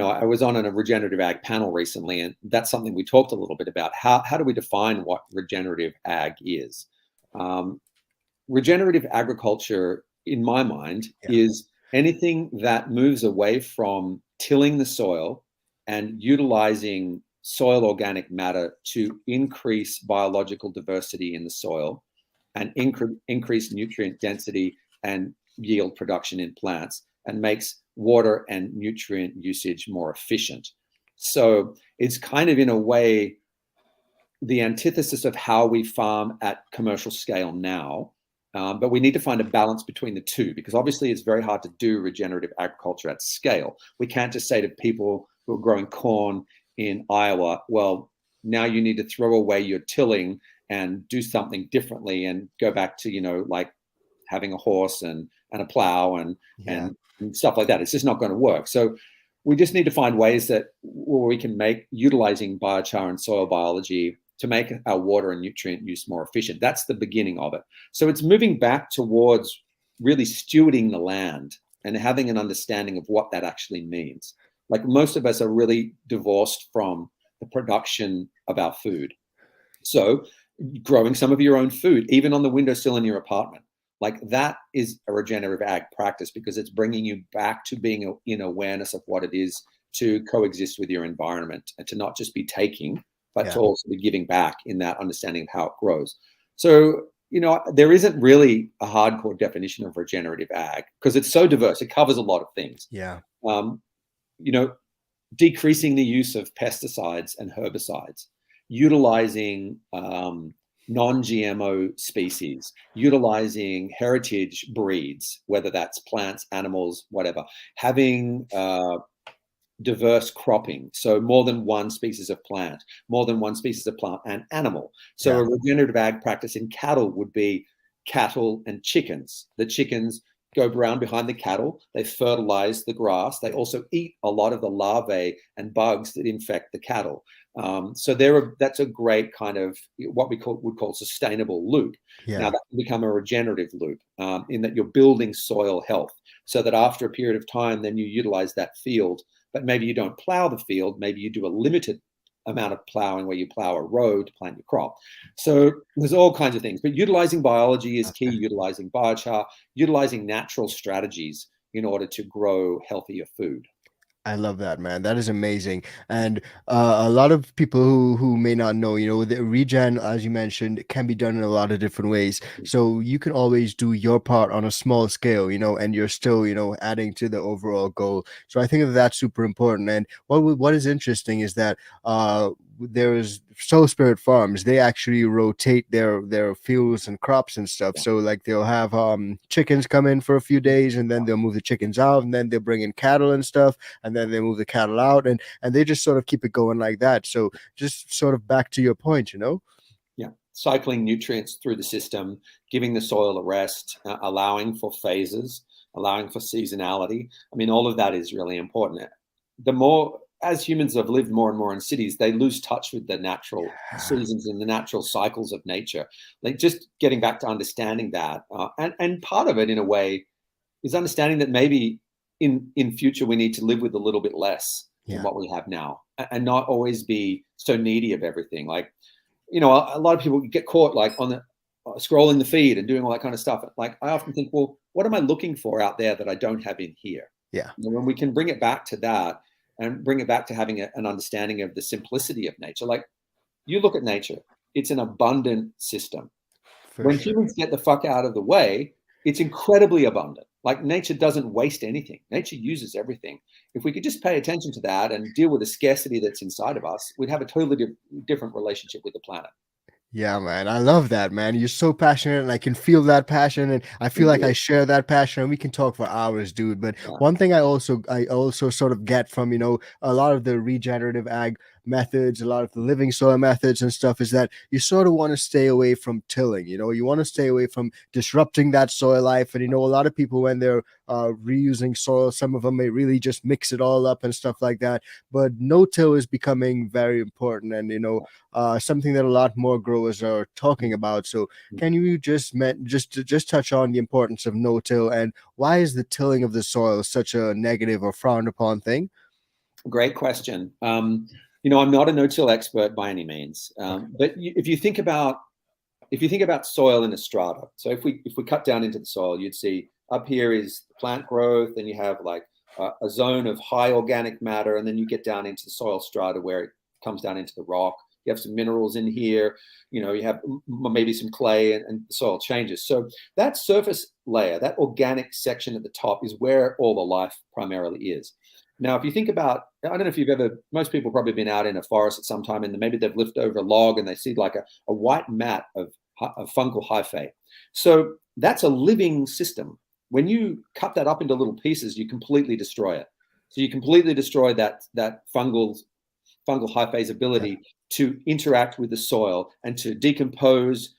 I was on a regenerative ag panel recently, and that's something we talked a little bit about. How do we define what regenerative ag is? Um, Regenerative agriculture, in my mind, Yeah. is anything that moves away from tilling the soil and utilizing soil organic matter to increase biological diversity in the soil and increase nutrient density and yield production in plants, and makes water and nutrient usage more efficient. So it's kind of, in a way, the antithesis of how we farm at commercial scale now. But we need to find a balance between the two, because obviously it's very hard to do regenerative agriculture at scale. We can't just say to people who are growing corn in Iowa, well, now you need to throw away your tilling and do something differently and go back to, like having a horse and a plow and, Yeah. and stuff like that. It's just not going to work. So we just need to find ways that where we can make utilizing biochar and soil biology to make our water and nutrient use more efficient. That's the beginning of it. So it's moving back towards really stewarding the land and having an understanding of what that actually means. Like, most of us are really divorced from the production of our food. So growing some of your own food, even on the windowsill in your apartment, like that is a regenerative ag practice, because it's bringing you back to being in awareness of what it is to coexist with your environment and to not just be taking, but to Yeah. also be giving back in that understanding of how it grows. So, there isn't really a hardcore definition of regenerative ag, because it's so diverse. It covers a lot of things. Yeah. Um, you know, Decreasing the use of pesticides and herbicides, utilizing non-GMO species, utilizing heritage breeds, whether that's plants, animals, whatever, having diverse cropping, so more than one species of plant, more than one species of plant and animal. So Yeah. a regenerative ag practice in cattle would be cattle and chickens. The chickens go around behind the cattle, they fertilize the grass, they also eat a lot of the larvae and bugs that infect the cattle. So that's a great kind of what would call sustainable loop. Now Yeah. that can become a regenerative loop, in that you're building soil health, so that after a period of time, then you utilize that field, but maybe you don't plow the field. Maybe you do a limited amount of plowing where you plow a row to plant your crop. So there's all kinds of things, but utilizing biology is key, Okay. utilizing biochar, utilizing natural strategies in order to grow healthier food. I love that, man. That is amazing. And a lot of people who may not know, the regen, as you mentioned, can be done in a lot of different ways. So you can always do your part on a small scale, and you're still, adding to the overall goal. So I think that that's super important. And what is interesting is that there's Soul Spirit Farms. They actually rotate their fields and crops and stuff. Yeah. So like they'll have chickens come in for a few days, and then they'll move the chickens out, and then they'll bring in cattle and stuff, and then they move the cattle out, and they just sort of keep it going like that. So just sort of back to your point, Yeah, cycling nutrients through the system, giving the soil a rest, allowing for phases, allowing for seasonality. I mean, all of that is really important. The more, as humans have lived more and more in cities, they lose touch with the natural seasons and the natural cycles of nature. Like, just getting back to understanding that, and part of it, in a way, is understanding that maybe in future we need to live with a little bit less than Yeah. what we have now, and not always be so needy of everything. Like, a lot of people get caught like on the scrolling the feed and doing all that kind of stuff. Like, I often think, well, what am I looking for out there that I don't have in here? Yeah. When we can bring it back to that, and bring it back to having an understanding of the simplicity of nature. Like, you look at nature, it's an abundant system. For When sure. humans get the fuck out of the way, it's incredibly abundant. Like, nature doesn't waste anything. Nature uses everything. If we could just pay attention to that and deal with the scarcity that's inside of us, we'd have a totally different relationship with the planet. Yeah, man. I love that, man. You're so passionate, and I can feel that passion, and I feel Thank like you. I share that passion, and we can talk for hours, dude. But Yeah. one thing I also sort of get from, a lot of the regenerative ag methods, a lot of the living soil methods and stuff, is that you sort of want to stay away from tilling. You want to stay away from disrupting that soil life. And a lot of people, when they're reusing soil, some of them may really just mix it all up and stuff like that. But no-till is becoming very important, and something that a lot more growers are talking about. So can you just touch on the importance of no-till, and why is the tilling of the soil such a negative or frowned upon thing? Great question. I'm not a no-till expert by any means, but if you think about soil in a strata, so if we cut down into the soil, you'd see up here is plant growth, and you have like a zone of high organic matter, and then you get down into the soil strata where it comes down into the rock. You have some minerals in here, you have maybe some clay, and the soil changes. So that surface layer, that organic section at the top, is where all the life primarily is. Now, if you think about, I don't know if most people probably been out in a forest at some time, and maybe they've lifted over a log and they see like a white mat of fungal hyphae. So that's a living system. When you cut that up into little pieces, you completely destroy it. So you completely destroy that fungal hyphae's ability to interact with the soil and to decompose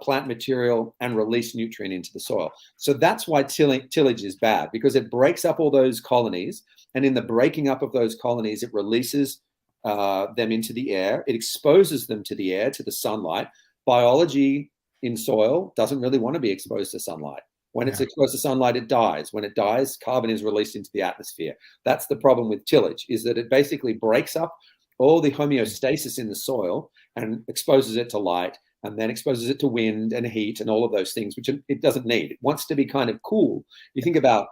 plant material and release nutrient into the soil. So that's why tillage is bad, because it breaks up all those colonies. And in the breaking up of those colonies, it releases them into the air. It exposes them to the air, to the sunlight. Biology in soil doesn't really want to be exposed to sunlight. When it's exposed to sunlight, it dies. When it dies, carbon is released into the atmosphere. That's the problem with tillage, is that it basically breaks up all the homeostasis in the soil and exposes it to light, and then exposes it to wind and heat and all of those things, which it doesn't need. It wants to be kind of cool. You think about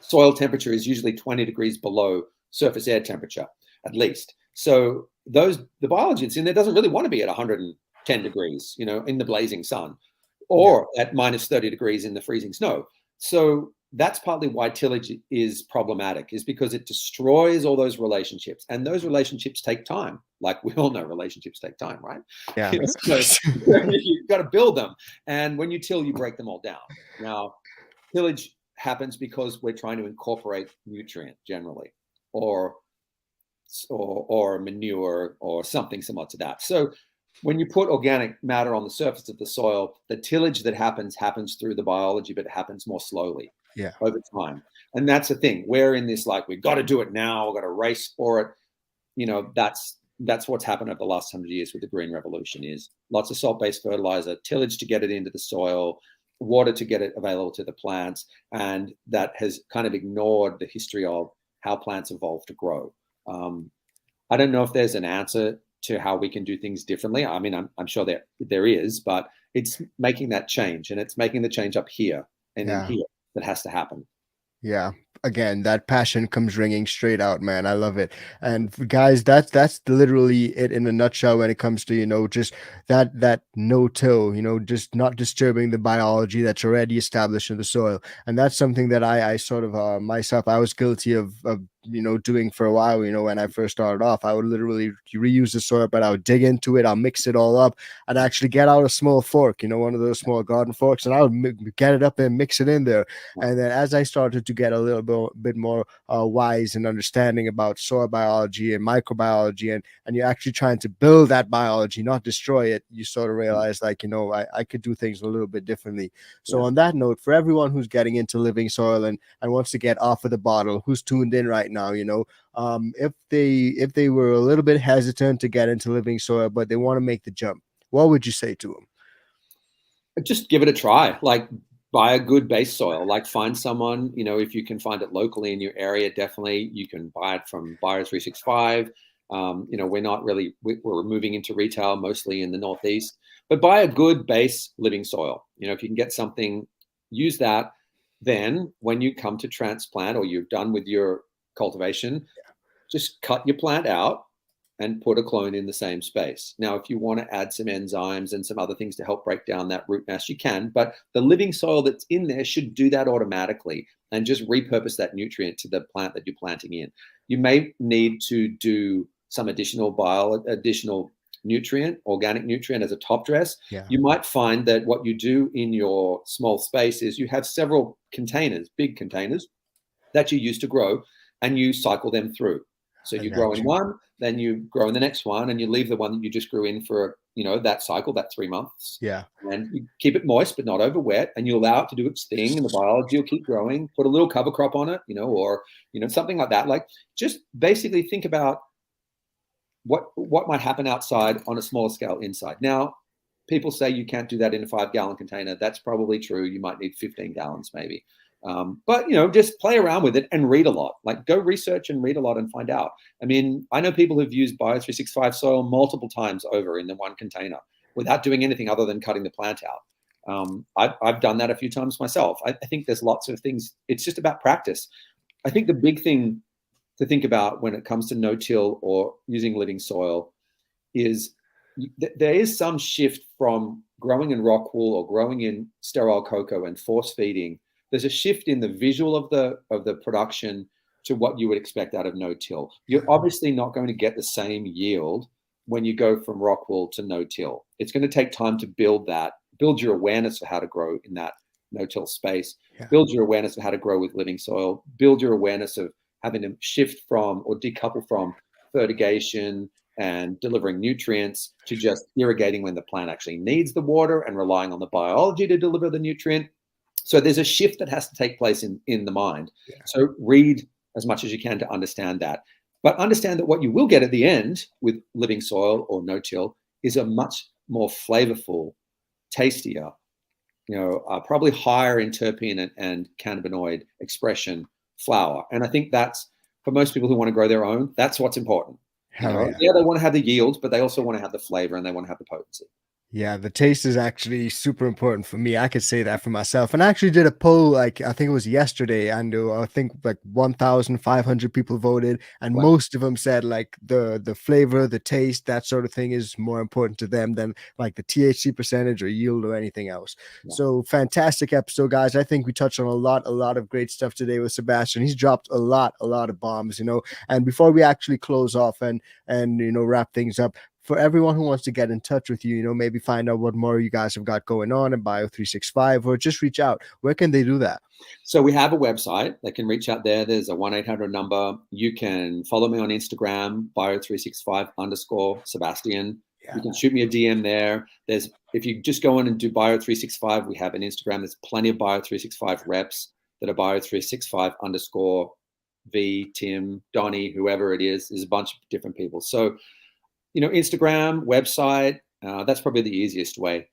soil temperature is usually 20 degrees below surface air temperature, at least. So the biology that's in there doesn't really want to be at 110 degrees, in the blazing sun, or at minus 30 degrees in the freezing snow. So that's partly why tillage is problematic, is because it destroys all those relationships, and those relationships take time. Like we all know, relationships take time, right? Yeah. So you've got to build them, and when you till, you break them all down. Now, tillage happens because we're trying to incorporate nutrient generally, or manure or something similar to that. So when you put organic matter on the surface of the soil, the tillage that happens through the biology, but it happens more slowly over time. And that's the thing. We're in this, like, we've got to do it now, we've got to race for it. That's what's happened over the last 100 years with the Green Revolution, is lots of salt-based fertilizer, tillage to get it into the soil, water to get it available to the plants. And that has kind of ignored the history of how plants evolve to grow. I don't know if there's an answer to how we can do things differently. I mean, I'm sure there is, but it's making that change, and it's making the change up here and in here that has to happen. Yeah. Again, that passion comes ringing straight out, man. I love it. And guys, that's literally it in a nutshell when it comes to, just that no-till, just not disturbing the biology that's already established in the soil. And that's something that I sort of myself, I was guilty of doing for a while. When I first started off, I would literally reuse the soil, but I would dig into it, I'll mix it all up, and actually get out a small fork, one of those small garden forks, and I would get it up and mix it in there. And then as I started to get a little bit more wise and understanding about soil biology and microbiology, and you're actually trying to build that biology, not destroy it, you sort of realize, like, I could do things a little bit differently. So on that note, for everyone who's getting into living soil and wants to get off of the bottle, who's tuned in right now, if they were a little bit hesitant to get into living soil, but they want to make the jump, what would you say to them? Just give it a try. Like, buy a good base soil. Like, find someone, if you can find it locally in your area, definitely you can buy it from Bio365. We're moving into retail mostly in the Northeast, but buy a good base living soil. If you can get something, use that. Then when you come to transplant, or you're done with your cultivation, just cut your plant out and put a clone in the same space. Now, if you want to add some enzymes and some other things to help break down that root mass, you can, but the living soil that's in there should do that automatically and just repurpose that nutrient to the plant that you're planting in. You may need to do some additional nutrient, organic nutrient, as a top dress. You might find that what you do in your small space is you have several containers, big containers, that you use to grow, and you cycle them through. So I you got grow in you. one, then you grow in the next one, and you leave the one that you just grew in for, that cycle, that 3 months. Yeah. And you keep it moist, but not over wet, and you allow it to do its thing, and the biology will keep growing. Put a little cover crop on it, or something like that. Like, just basically think about what might happen outside on a smaller scale inside. Now, people say you can't do that in a 5-gallon container. That's probably true. You might need 15 gallons maybe. But just play around with it and read a lot. Like, go research and read a lot and find out. I mean, I know people who've used Bio365 soil multiple times over in the one container without doing anything other than cutting the plant out. I've done that a few times myself. I think there's lots of things. It's just about practice. I think the big thing to think about when it comes to no-till or using living soil is there is some shift from growing in rock wool or growing in sterile cocoa and force feeding. There's a shift in the visual of the production to what you would expect out of no-till. You're obviously not going to get the same yield when you go from rock wool to no-till. It's going to take time to build your awareness of how to grow in that no-till space, build your awareness of how to grow with living soil, build your awareness of having to shift from or decouple from fertigation and delivering nutrients to just irrigating when the plant actually needs the water and relying on the biology to deliver the nutrient. So there's a shift that has to take place in the mind. So read as much as you can to understand that. But understand that what you will get at the end with living soil or no-till is a much more flavorful, tastier, probably higher in terpene and cannabinoid expression flower. And I think that's, for most people who want to grow their own, that's what's important. They want to have the yield, but they also want to have the flavor and they want to have the potency. Yeah, the taste is actually super important for me. I could say that for myself. And I actually did a poll, like, I think it was yesterday, and I think like 1,500 people voted, and most of them said like the flavor, the taste, that sort of thing is more important to them than like the THC percentage or yield or anything else. So fantastic episode, guys. I think we touched on a lot of great stuff today with Sebastian. He's dropped a lot of bombs, And before we actually close off and wrap things up, for everyone who wants to get in touch with you, maybe find out what more you guys have got going on in Bio365, or just reach out, where can they do that? So we have a website. They can reach out there. There's a 1-800 number. You can follow me on Instagram, Bio365_Sebastian. You can shoot me a DM there. If you just go in and do Bio365, we have an Instagram. There's plenty of Bio365 reps that are Bio365_V, Tim, Donnie, whoever it is. There's a bunch of different people. So Instagram, website, that's probably the easiest way.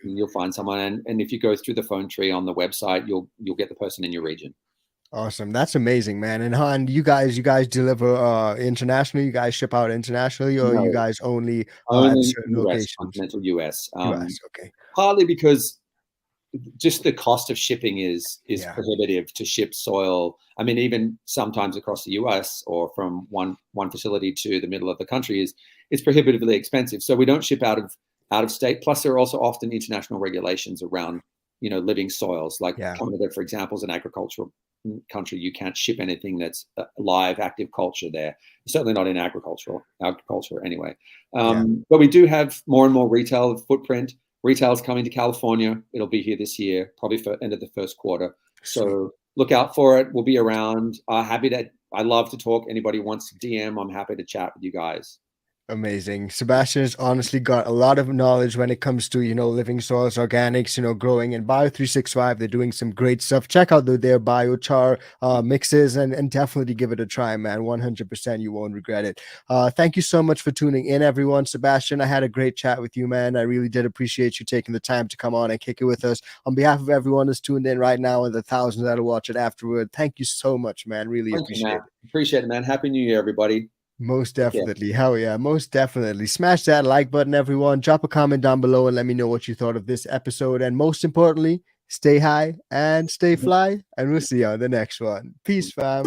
You'll find someone, and if you go through the phone tree on the website, you'll get the person in your region. Awesome. That's amazing, man. And you guys deliver internationally? You guys ship out internationally, or you guys only at certain US, locations? continental US. US, okay. Partly because just the cost of shipping is prohibitive to ship soil. I mean, even sometimes across the US or from one facility to the middle of the country it's prohibitively expensive. So we don't ship out of state. Plus, there are also often international regulations around living soils. Like Canada, for example, is an agricultural country. You can't ship anything that's live, active culture there. Certainly not in agriculture anyway. But we do have more and more retail footprint. Retail's coming to California. It'll be here this year, probably for end of the first quarter. So look out for it. We'll be around. I love to talk. Anybody wants to DM, I'm happy to chat with you guys. Amazing. Sebastian has honestly got a lot of knowledge when it comes to, living soils, organics, growing. And Bio365, they're doing some great stuff. Check out their biochar mixes and definitely give it a try, man. 100% you won't regret it. Thank you so much for tuning in, everyone. Sebastian, I had a great chat with you, man. I really did appreciate you taking the time to come on and kick it with us. On behalf of everyone that's tuned in right now and the thousands that'll watch it afterward, thank you so much, man. Really appreciate it. Appreciate it, man. Happy New Year, everybody. Most definitely. Hell yeah, most definitely. Smash that like button, everyone. Drop a comment down below and let me know what you thought of this episode. And most importantly, stay high and stay fly. And we'll see you on the next one. Peace, fam.